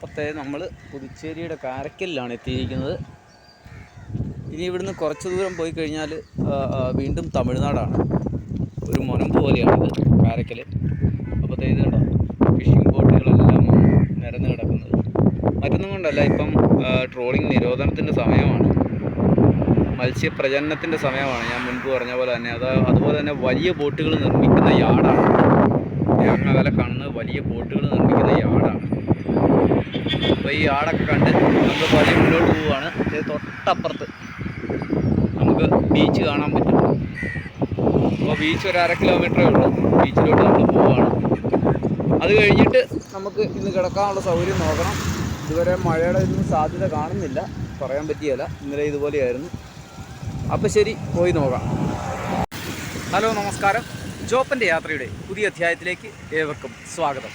അപ്പോഴത്തെ നമ്മൾ പുതുച്ചേരിയുടെ കാരക്കലിലാണ് എത്തിയിരിക്കുന്നത്. ഇനി ഇവിടുന്ന് കുറച്ച് ദൂരം പോയി കഴിഞ്ഞാൽ വീണ്ടും തമിഴ്നാടാണ്. ഒരു മുനമ്പ് പോലെയാണിത് കാരക്കൽ. അപ്പോഴത്തെ ഇത് കണ്ടോ, ഫിഷിംഗ് ബോട്ടുകളെല്ലാം നിരന്ന് കിടക്കുന്നത്. മറ്റൊന്നും കൊണ്ടല്ല, ഇപ്പം ട്രോളിങ് നിരോധനത്തിൻ്റെ സമയമാണ്, മത്സ്യപ്രജനനത്തിൻ്റെ സമയമാണ്. ഞാൻ മുൻപ് പറഞ്ഞ പോലെ തന്നെ അതുപോലെ തന്നെ വലിയ ബോട്ടുകൾ നിർമ്മിക്കുന്ന യാർഡാണ്. അങ്ങകലെ കാണുന്നത് വലിയ ബോട്ടുകൾ നിർമ്മിക്കുന്ന യാർഡാണ്. അപ്പോൾ ഈ യാർഡൊക്കെ കണ്ട് നമ്മൾ വലിയ മുന്നോട്ട് പോവുകയാണ്. തൊട്ടപ്പുറത്ത് നമുക്ക് ബീച്ച് കാണാൻ പറ്റും. അപ്പോൾ ബീച്ച് ഒരു 1/2 കിലോമീറ്ററേ ഉള്ളൂ. ബീച്ചിലോട്ട് നമ്മൾ പോവുകയാണ്. അത് കഴിഞ്ഞിട്ട് നമുക്ക് ഇന്ന് കിടക്കാനുള്ള സൗകര്യം നോക്കണം. ഇതുവരെ മഴയുടെ ഒന്നും സാധ്യത കാണുന്നില്ല, പറയാൻ പറ്റിയല്ല. ഇന്നലെ ഇതുപോലെയായിരുന്നു. അപ്പോൾ ശരി, പോയി നോക്കാം. ഹലോ, നമസ്കാരം. ജോപ്പൻ്റെ യാത്രയുടെ പുതിയ അധ്യായത്തിലേക്ക് ഏവർക്കും സ്വാഗതം.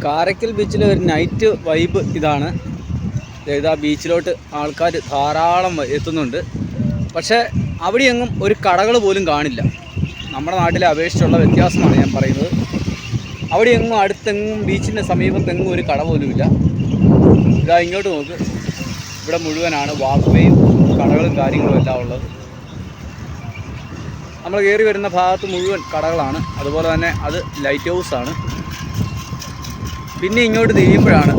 കാരക്കൽ ബീച്ചിലെ ഒരു നൈറ്റ് വൈബ് ഇതാണ്. ഇതാ ബീച്ചിലോട്ട് ആൾക്കാർ ധാരാളം എത്തുന്നുണ്ട്. പക്ഷേ അവിടെയെങ്ങും ഒരു കടകൾ പോലും കാണില്ല. നമ്മുടെ നാട്ടിലെ അപേക്ഷിച്ചുള്ള വ്യത്യാസമാണ് ഞാൻ പറയുന്നത്. അവിടെയെങ്ങും അടുത്തെങ്ങും ബീച്ചിൻ്റെ സമീപത്തെങ്ങും ഒരു കട പോലുമില്ല. ഇതാ ഇങ്ങോട്ട് നോക്ക്, ഇവിടെ മുഴുവനാണ് വാക്ക്വേയും കടകളും കാര്യങ്ങളും എല്ലാം ഉള്ളത്. നമ്മൾ കയറി വരുന്ന ഭാഗത്ത് മുഴുവൻ കടകളാണ്. അതുപോലെ തന്നെ അത് ലൈറ്റ് ഹൗസാണ്. പിന്നെ ഇങ്ങോട്ട് തിരിയുമ്പോഴാണ്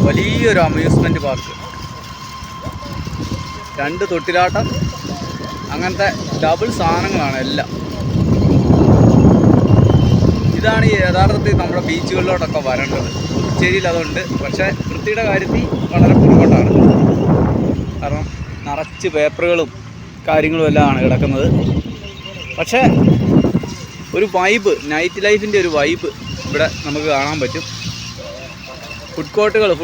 വലിയൊരു അമ്യൂസ്മെൻറ്റ് പാർക്ക്, 2 തൊട്ടിലാട്ടം, അങ്ങനത്തെ ഡബിൾ സാധനങ്ങളാണ് എല്ലാം. ഇതാണ് യഥാർത്ഥത്തിൽ നമ്മുടെ ബീച്ചുകളിലോട്ടൊക്കെ വരേണ്ടത്. പുതുച്ചേരിയിൽ അതുണ്ട്, പക്ഷേ വൃത്തിയുടെ കാര്യത്തിൽ വളരെ പുറകോട്ടാണ്. കാരണം നിറച്ച് പേപ്പറുകളും കാര്യങ്ങളും എല്ലാമാണ് കിടക്കുന്നത്. പക്ഷേ ഒരു വൈബ്, നൈറ്റ് ലൈഫിൻ്റെ ഒരു വൈബ് ഇവിടെ നമുക്ക് കാണാൻ പറ്റും. ഫുഡ് കോർട്ടുകൾ എന്ന്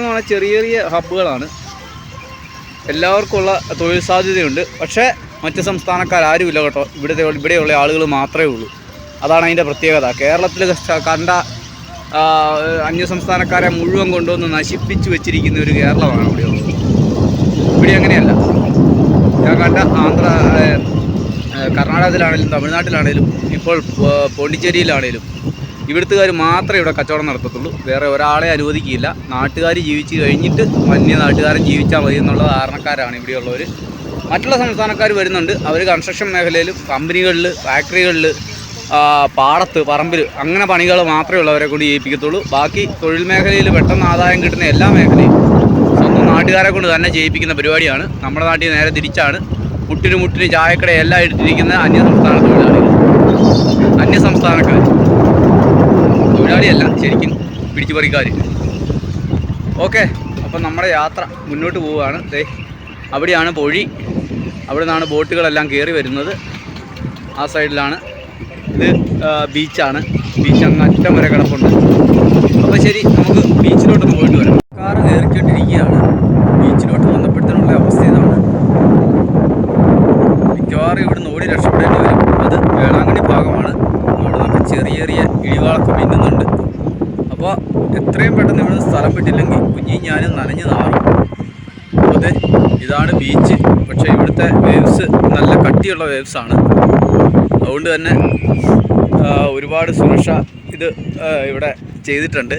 പറഞ്ഞാൽ ചെറിയ ചെറിയ ഹബ്ബുകളാണ്. എല്ലാവർക്കുമുള്ള തൊഴിൽ സാധ്യതയുണ്ട്. പക്ഷേ മറ്റ് സംസ്ഥാനക്കാരുമില്ല കേട്ടോ. ഇവിടെയുള്ള ആളുകൾ മാത്രമേ ഉള്ളൂ. അതാണ് അതിൻ്റെ പ്രത്യേകത. കേരളത്തിൽ കണ്ട അന്യസംസ്ഥാനക്കാരെ മുഴുവൻ കൊണ്ടുവന്ന് നശിപ്പിച്ച് വെച്ചിരിക്കുന്ന ഒരു കേരളമാണ് ഇവിടെയുള്ളത്. ഇവിടെ അങ്ങനെയല്ല. ഞാൻ കണ്ട കർണാടകത്തിലാണേലും തമിഴ്നാട്ടിലാണേലും ഇപ്പോൾ പോണ്ടിച്ചേരിയിലാണേലും ഇവിടുത്തുകാർ മാത്രമേ ഇവിടെ കച്ചവടം നടത്തത്തുള്ളൂ. വേറെ ഒരാളെ അനുവദിക്കില്ല. നാട്ടുകാർ ജീവിച്ച് കഴിഞ്ഞിട്ട് അന്യ നാട്ടുകാരൻ ജീവിച്ചാൽ മതി എന്നുള്ള ധാരണക്കാരാണ് ഇവിടെയുള്ളവർ. മറ്റുള്ള സംസ്ഥാനക്കാർ വരുന്നുണ്ട്. അവർ കൺസ്ട്രക്ഷൻ മേഖലയിലും കമ്പനികളിൽ, ഫാക്ടറികളിൽ, പാടത്ത്, പറമ്പിൽ അങ്ങനെ പണികൾ മാത്രമേ ഉള്ളവരെ കൊണ്ട് ചെയ്യിപ്പിക്കത്തുള്ളൂ. ബാക്കി തൊഴിൽ മേഖലയിൽ പെട്ടെന്ന് ആദായം കിട്ടുന്ന എല്ലാ മേഖലയും സ്വന്തം നാട്ടുകാരെ കൊണ്ട് തന്നെ ചെയ്യിപ്പിക്കുന്ന പരിപാടിയാണ്. നമ്മുടെ നാട്ടിൽ നേരെ തിരിച്ചാണ്. മുട്ടിന് ചായക്കട എല്ലാം എടുത്തിരിക്കുന്ന അന്യസംസ്ഥാന തൊഴിലാളികൾ, അന്യസംസ്ഥാനക്കാർ. തൊഴിലാളിയല്ല, ശരിക്കും പിടിച്ചുപറിക്കാർ. ഓക്കെ, അപ്പം നമ്മുടെ യാത്ര മുന്നോട്ട് പോവുകയാണ്. അവിടെയാണ് പൊഴി. അവിടെ നിന്നാണ് ബോട്ടുകളെല്ലാം കയറി വരുന്നത്. ആ സൈഡിലാണ്. ഇത് ബീച്ചാണ്. ബീച്ച് അങ്ങ് അറ്റം വരെ കിടപ്പുണ്ട്. അപ്പോൾ ശരി, നമുക്ക് ബീച്ചിലോട്ടൊന്ന് പോയിട്ട് വരാം. കാറ് കയറിക്കൊണ്ടിരിക്കുകയാണ്. ബീച്ചിലോട്ട് വന്നപ്പോഴത്തേനുള്ള അവസ്ഥ ഇതാണ്. മിക്കവാറും ഇവിടുന്ന് ഓടി രക്ഷപ്പെടേണ്ടി വരും. അത് വേളാങ്കണ്ണി ഭാഗമാണ്. അവിടെ നമുക്ക് ചെറിയ ചെറിയ ഇടിവാളൊക്കെ മിന്നുന്നുണ്ട്. അപ്പോൾ എത്രയും പെട്ടെന്ന് ഇവിടുന്ന് സ്ഥലം വിട്ടില്ലെങ്കിൽ കുഞ്ഞിയും ഞാനും നനഞ്ഞ് നാറും. അപ്പോൾ ഇതാണ് ബീച്ച്. പക്ഷേ ഇവിടുത്തെ വേവ്സ് നല്ല കട്ടിയുള്ള വേവ്സാണ്. അതുകൊണ്ട് തന്നെ ഒരുപാട് സുരക്ഷ ഇത് ഇവിടെ ചെയ്തിട്ടുണ്ട്.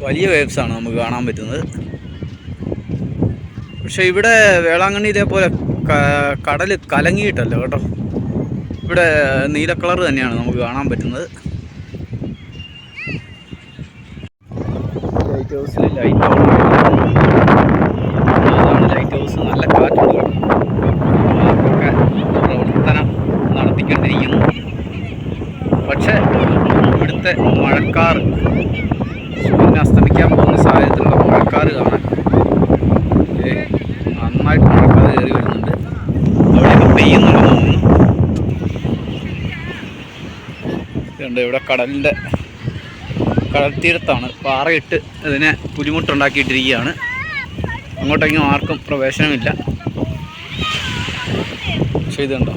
വലിയ വേവ്സാണ് നമുക്ക് കാണാൻ പറ്റുന്നത്. പക്ഷേ ഇവിടെ വേളാങ്കണ്ണി ഇതേപോലെ കടൽ കലങ്ങിയിട്ടല്ലോ കേട്ടോ. ഇവിടെ നീല കളർ തന്നെയാണ് നമുക്ക് കാണാൻ പറ്റുന്നത്. ലൈറ്റ് ഹൗസിൽ ലൈറ്റ് ഓൺ അതാണ് ലൈറ്റ് ഹൗസ്. നല്ല കാറ്റുണ്ട് കേട്ടോ. ഒക്കെ പ്രവർത്തനം നടത്തിക്കൊണ്ടിരിക്കുന്നു. പക്ഷേ ഇവിടുത്തെ മഴക്കാർ, സൂര്യൻ അസ്തമിക്കാൻ പോകുന്ന സാഹചര്യത്തിലുള്ള മഴക്കാർ കാണാൻ നന്നായിട്ട് മഴക്കാർ കയറി വരുന്നുണ്ട്. അവിടെയൊക്കെ പെയ്യുന്നു. ഇതുണ്ട്, ഇവിടെ കടൽ തീരത്താണ്. പാറയിട്ട് ഇതിനെ പുലിമുട്ടുണ്ടാക്കിയിട്ടിരിക്കുകയാണ്. അങ്ങോട്ടെങ്കിലും ആർക്കും പ്രവേശനമില്ല. പക്ഷേ ഇതുണ്ടോ,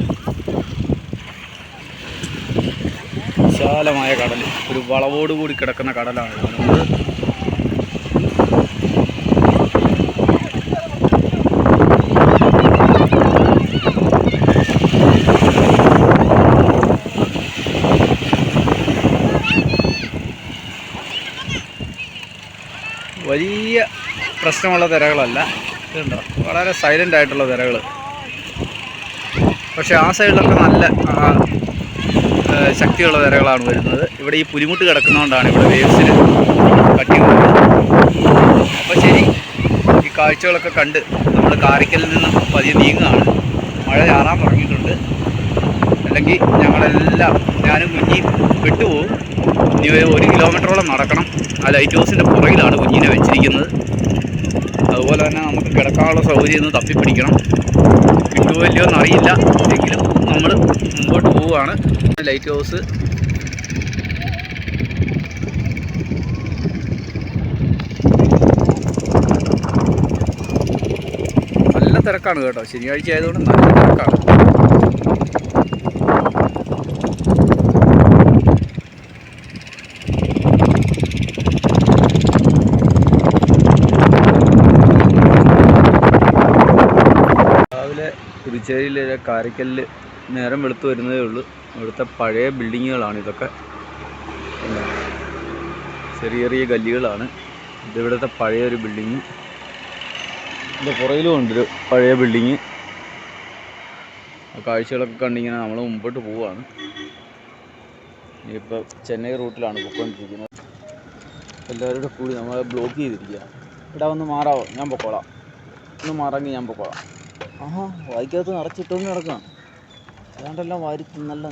വിശാലമായ കടൽ, ഒരു വളവോടുകൂടി കിടക്കുന്ന കടലാണ് കാണുന്നത്. വലിയ പ്രശ്നമുള്ള തിരകളല്ല, ഇതുണ്ടോ, വളരെ സൈലൻ്റ് ആയിട്ടുള്ള തിരകൾ. പക്ഷേ ആ സൈഡിലൊക്കെ നല്ല ശക്തിയുള്ള തിരകളാണ് വരുന്നത്. ഇവിടെ ഈ പുലിമുട്ട് കിടക്കുന്നതുകൊണ്ടാണ് ഇവിടെ വേവ്സിന് കട്ടി വരുന്നത്. അപ്പോൾ ശരി, ഈ കാഴ്ചകളൊക്കെ കണ്ട് നമ്മൾ കാരിക്കലിൽ നിന്നും പതിയെ നീങ്ങുകയാണ്. മഴ ചാറാൻ തുടങ്ങിയിട്ടുണ്ട്. അല്ലെങ്കിൽ ഞങ്ങളെല്ലാം, ഞാനും കുഞ്ഞിയും വിട്ടുപോകും. ഇനി 1 കിലോമീറ്ററോളം നടക്കണം. ആ ലൈറ്റ് ഹൗസിൻ്റെ പുറകിലാണ് കുഞ്ഞിനെ വെച്ചിരിക്കുന്നത്. അതുപോലെ തന്നെ നമുക്ക് കിടക്കാനുള്ള സൗകര്യം ഒന്ന് തപ്പിപ്പിടിക്കണം. കിട്ടുമല്ലോ എന്നറിയില്ല, എങ്കിലും നമ്മൾ മുമ്പോട്ട് പോവുകയാണ്. ലൈറ്റ് ഹൗസ് നല്ല തിരക്കാണ് കേട്ടോ. ശനിയാഴ്ച ആയതുകൊണ്ട് നല്ല തിരക്കാണ്. പുതുച്ചേരിയിലെ കാരയ്ക്കലിൽ നേരം വെളുത്ത് വരുന്നതേ ഉള്ളൂ. ഇവിടുത്തെ പഴയ ബിൽഡിങ്ങുകളാണ് ഇതൊക്കെ. ചെറിയ ചെറിയ ഗല്ലികളാണ്. ഇതിവിടുത്തെ പഴയൊരു ബിൽഡിങ്. ഇതിൻ്റെ പുറകിലും ഉണ്ടൊരു പഴയ ബിൽഡിങ്. ആ കാഴ്ചകളൊക്കെ കണ്ടിങ്ങനെ നമ്മൾ മുമ്പോട്ട് പോവുകയാണ്. ഇനിയിപ്പോൾ ചെന്നൈ റൂട്ടിലാണ് പോയിക്കൊണ്ടിരിക്കുന്നത്. എല്ലാവരുടെ കൂടി നമ്മളെ ബ്ലോക്ക് ചെയ്തിരിക്കുകയാണ്. ഇവിടെ ഒന്ന് മാറാവോ, ഞാൻ പൊക്കോളാം. ഒന്ന് മാറാമെങ്കിൽ ഞാൻ പൊക്കോളാം. ആഹാ, വായിക്കകത്ത് നിറച്ചിട്ടൊന്നും കിടക്കാം. അതുകൊണ്ടെല്ലാം വാരി തിന്നല്ല.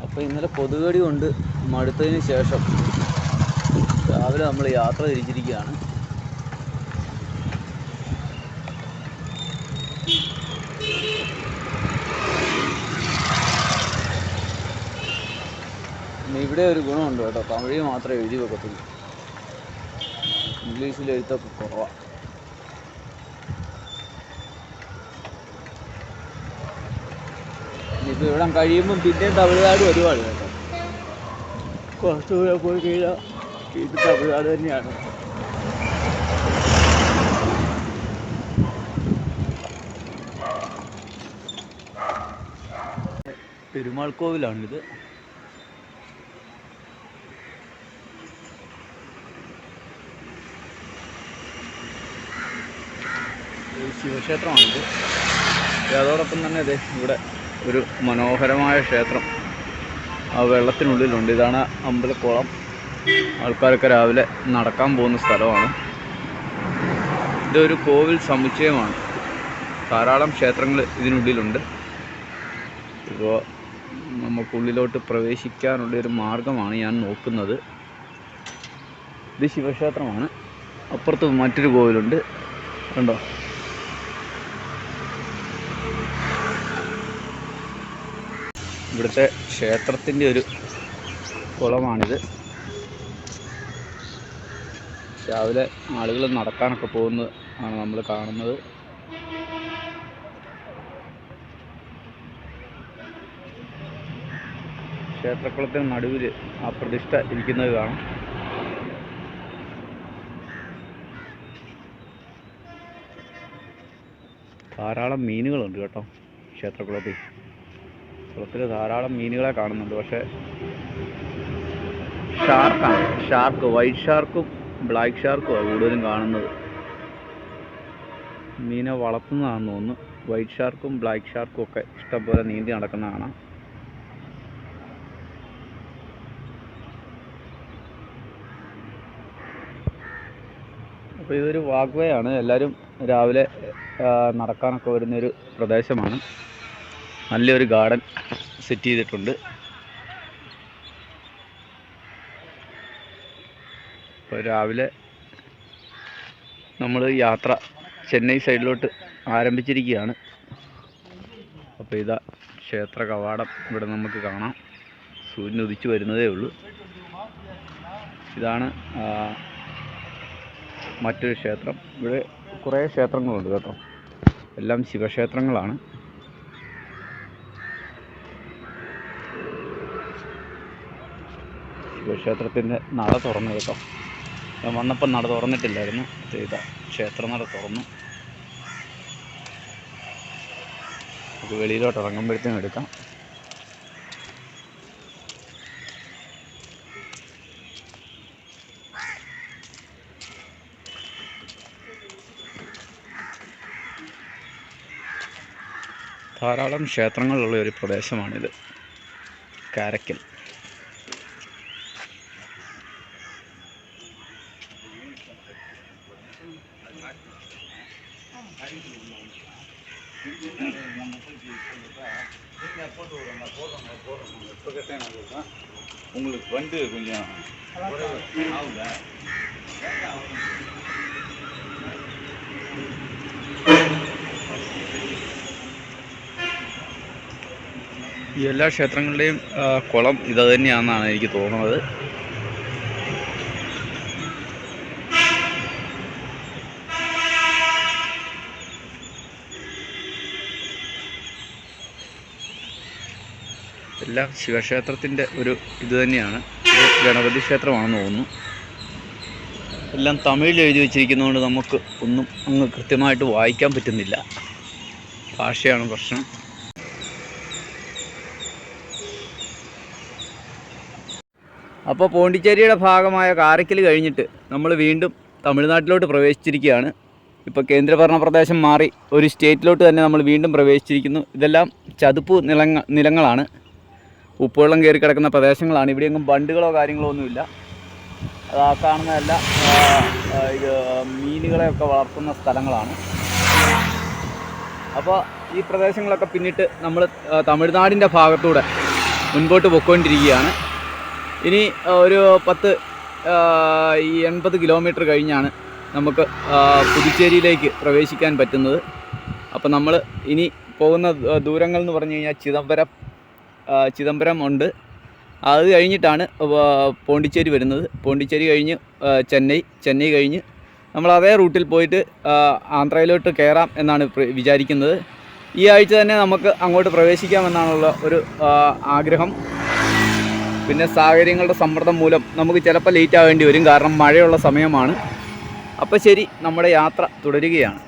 അപ്പോൾ ഇന്നലെ കൊതുകടി കൊണ്ട് മടുത്തതിന് ശേഷം രാവിലെ നമ്മൾ യാത്ര തിരിച്ചിരിക്കുകയാണ്. ഇവിടെ ഒരു ഗുണമുണ്ട് കേട്ടോ, തമിഴ് മാത്രമേ എഴുതി വെക്കത്തുള്ളൂ. ഇംഗ്ലീഷിൽ എഴുത്തൊക്കെ കുറവാണ്. ഇനിയിപ്പോൾ ഇവിടെ കഴിയുമ്പം പിന്നെ തമിഴ്നാട് ഒരുപാട് കേട്ടോ. കുറച്ച് ദൂരെ പോയി കഴിഞ്ഞാൽ ഇത് തമിഴ്നാട് തന്നെയാണ്. പെരുമാൾ കോവിലാണിത്. ശിവക്ഷേത്രമാണിത്. അതോടൊപ്പം തന്നെ അതെ, ഇവിടെ ഒരു മനോഹരമായ ക്ഷേത്രം ആ വെള്ളത്തിനുള്ളിലുണ്ട്. ഇതാണ് അമ്പലക്കുളം. ആൾക്കാരൊക്കെ രാവിലെ നടക്കാൻ പോകുന്ന സ്ഥലമാണ്. ഇതൊരു കോവിൽ സമുച്ചയമാണ്. ധാരാളം ക്ഷേത്രങ്ങൾ ഇതിനുള്ളിലുണ്ട്. ഇപ്പോൾ നമുക്കുള്ളിലോട്ട് പ്രവേശിക്കാനുള്ളൊരു മാർഗമാണ് ഞാൻ നോക്കുന്നത്. ഇത് ശിവക്ഷേത്രമാണ്. അപ്പുറത്ത് മറ്റൊരു കോവിലുണ്ട്, കണ്ടോ. ഇവിടുത്തെ ക്ഷേത്രത്തിൻ്റെ ഒരു കുളമാണിത്. രാവിലെ ആളുകൾ നടക്കാനൊക്കെ പോകുന്നത് ആണ് നമ്മൾ കാണുന്നത്. ക്ഷേത്രക്കുളത്തിന് നടുവിൽ ആ പ്രതിഷ്ഠ ഇരിക്കുന്നത് കാണാം. ധാരാളം മീനുകളുണ്ട് കേട്ടോ ക്ഷേത്രക്കുളത്തിൽ. കുളത്തിൽ ധാരാളം മീനുകളെ കാണുന്നുണ്ട്. പക്ഷേ ഷാർക്ക്, വൈറ്റ് ഷാർക്കും ബ്ലാക്ക് ഷാർക്കുമാണ് കൂടുതലും കാണുന്നത്. മീനെ വളർത്തുന്നതാണെന്ന് തോന്നുന്നു. വൈറ്റ് ഷാർക്കും ബ്ലാക്ക് ഷാർക്കും ഒക്കെ ഇഷ്ടംപോലെ നീന്തി നടക്കുന്നതാണ്. അപ്പോൾ ഇതൊരു വാക്ക് വേ ആണ്. എല്ലാവരും രാവിലെ നടക്കാനൊക്കെ വരുന്നൊരു പ്രദേശമാണ്. നല്ലൊരു ഗാർഡൻ സെറ്റ് ചെയ്തിട്ടുണ്ട്. അപ്പോൾ രാവിലെ നമ്മൾ യാത്ര ചെന്നൈ സൈഡിലോട്ട് ആരംഭിച്ചിരിക്കുകയാണ്. അപ്പോൾ ഇതാ ക്ഷേത്ര കവാടം ഇവിടെ നമുക്ക് കാണാം. സൂര്യൻ ഉദിച്ചു വരുന്നതേ ഉള്ളൂ. ഇതാണ് മറ്റൊരു ക്ഷേത്രം. ഇവിടെ കുറേ ക്ഷേത്രങ്ങളുണ്ട് കേട്ടോ. എല്ലാം ശിവക്ഷേത്രങ്ങളാണ്. ശിവക്ഷേത്രത്തിൻ്റെ നട തുറന്നു കേട്ടോ. ഞാൻ വന്നപ്പോൾ നട തുറന്നിട്ടില്ലായിരുന്നു. ഇതാ ക്ഷേത്ര നട തുറന്നു. നമുക്ക് വെളിയിലോട്ട് ഇറങ്ങുമ്പോഴത്തേനും എടുക്കാം. ധാരാളം ക്ഷേത്രങ്ങളുള്ള ഒരു പ്രദേശമാണിത്, കാരയ്ക്കൽ. உங்களுக்கு வந்து கொஞ்சம் ഈ എല്ലാ ക്ഷേത്രങ്ങളുടെയും കുളം ഇത് തന്നെയാണെന്നാണ് എനിക്ക് തോന്നുന്നത്. എല്ലാം ശിവക്ഷേത്രത്തിൻ്റെ ഒരു ഇത് തന്നെയാണ്. ഇത് ഗണപതി ക്ഷേത്രമാണെന്ന് തോന്നുന്നു. എല്ലാം തമിഴിൽ എഴുതി വെച്ചിരിക്കുന്നതുകൊണ്ട് നമുക്ക് ഒന്നും അങ്ങ് കൃത്യമായിട്ട് വായിക്കാൻ പറ്റുന്നില്ല. ഭാഷയാണ് പ്രശ്നം. അപ്പോൾ പോണ്ടിച്ചേരിയുടെ ഭാഗമായ കാരയ്ക്കൽ കഴിഞ്ഞിട്ട് നമ്മൾ വീണ്ടും തമിഴ്നാട്ടിലോട്ട് പ്രവേശിച്ചിരിക്കുകയാണ്. ഇപ്പോൾ കേന്ദ്രഭരണ പ്രദേശം മാറി ഒരു സ്റ്റേറ്റിലോട്ട് തന്നെ നമ്മൾ വീണ്ടും പ്രവേശിച്ചിരിക്കുന്നു. ഇതെല്ലാം ചതുപ്പ് നിലങ്ങളാണ്, ഉപ്പുവെള്ളം കയറി കിടക്കുന്ന പ്രദേശങ്ങളാണ്. ഇവിടെയെങ്ങും ബണ്ടുകളോ കാര്യങ്ങളോ ഒന്നുമില്ല. അത് ആ കാണുന്നതല്ല, ഇത് മീനുകളെയൊക്കെ വളർത്തുന്ന സ്ഥലങ്ങളാണ്. അപ്പോൾ ഈ പ്രദേശങ്ങളൊക്കെ പിന്നിട്ട് നമ്മൾ തമിഴ്നാടിൻ്റെ ഭാഗത്തൂടെ മുൻപോട്ട് പോയിക്കൊണ്ടിരിക്കുകയാണ്. ഇനി ഒരു 80 കിലോമീറ്റർ കഴിഞ്ഞാണ് നമുക്ക് പുതുച്ചേരിയിലേക്ക് പ്രവേശിക്കാൻ പറ്റുന്നത്. അപ്പോൾ നമ്മൾ ഇനി പോകുന്ന ദൂരങ്ങൾ എന്ന് പറഞ്ഞു കഴിഞ്ഞാൽ ചിദംബരം ഉണ്ട്. അത് കഴിഞ്ഞിട്ടാണ് പോണ്ടിച്ചേരി വരുന്നത്. പോണ്ടിച്ചേരി കഴിഞ്ഞ് ചെന്നൈ കഴിഞ്ഞ് നമ്മൾ അതേ റൂട്ടിൽ പോയിട്ട് ആന്ധ്രയിലോട്ട് കയറാം എന്നാണ് വിചാരിക്കുന്നത്. ഈ ആഴ്ച തന്നെ നമുക്ക് അങ്ങോട്ട് പ്രവേശിക്കാമെന്നാണുള്ള ഒരു ആഗ്രഹം. പിന്നെ സാഹചര്യങ്ങളുടെ സമ്മർദ്ദം മൂലം നമുക്ക് ചിലപ്പോൾ ലേറ്റ് ആവേണ്ടി വരും, കാരണം മഴയുള്ള സമയമാണ്. അപ്പോൾ ശരി, നമ്മുടെ യാത്ര തുടരുകയാണ്.